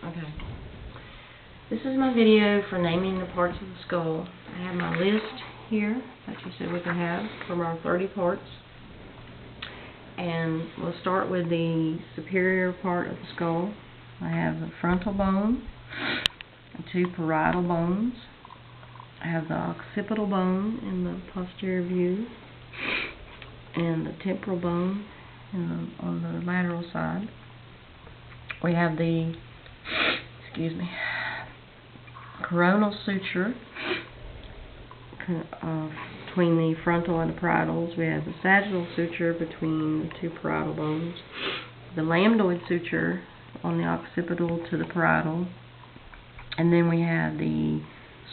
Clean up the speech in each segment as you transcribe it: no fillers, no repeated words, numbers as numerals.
Okay. This is my video for naming the parts of the skull. I have my list here that you said we could have from our 30 parts. And we'll start with the superior part of the skull. I have the frontal bone, and 2 parietal bones. I have the occipital bone in the posterior view, and the temporal bone on the lateral side. We have the, coronal suture between the frontal and the parietals. We have the sagittal suture between the 2 parietal bones, the lambdoid suture on the occipital to the parietal, and then we have the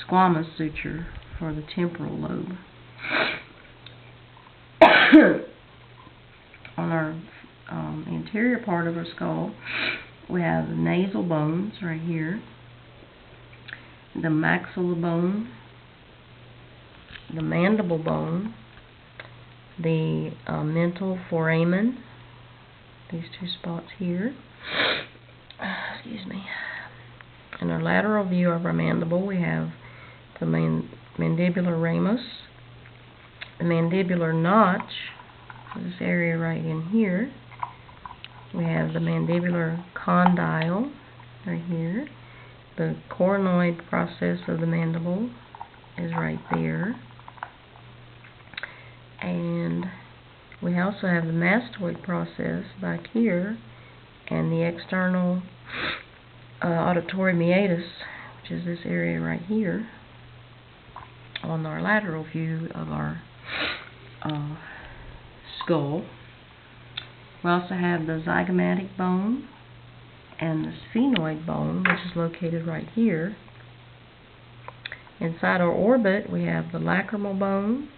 squamous suture for the temporal lobe. On our anterior part of our skull, we have the nasal bones right here, the maxilla bone, the mandible bone, the mental foramen, these 2 spots here. In our lateral view of our mandible, we have the mandibular ramus, the mandibular notch, this area right in here. We have the mandibular condyle right here. The coronoid process of the mandible is right there. And we also have the mastoid process back here, and the external auditory meatus, which is this area right here, on our lateral view of our skull. We also have the zygomatic bone and the sphenoid bone, which is located right here. Inside our orbit, we have the lacrimal bone,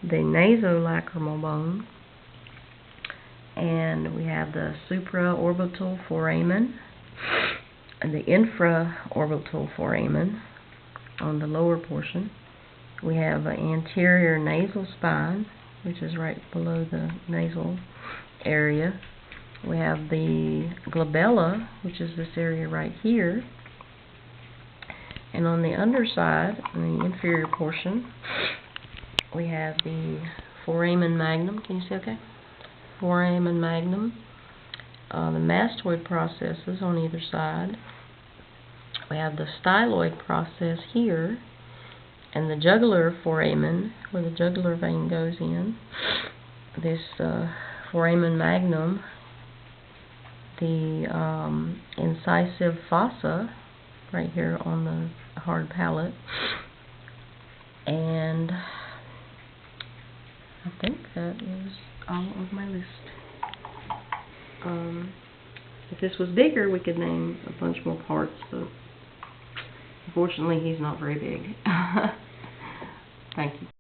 the nasolacrimal bone, and we have the supraorbital foramen and the infraorbital foramen on the lower portion. We have an anterior nasal spine, which is right below the nasal area. We have the glabella, which is this area right here. And on the underside, in the inferior portion, we have the foramen magnum. Can you see okay? Foramen magnum. The mastoid processes on either side. We have the styloid process here, and the jugular foramen, where the jugular vein goes in. This foramen magnum, the incisive fossa right here on the hard palate, and I think that is all of my list. If this was bigger, we could name a bunch more parts, but unfortunately he's not very big. Thank you.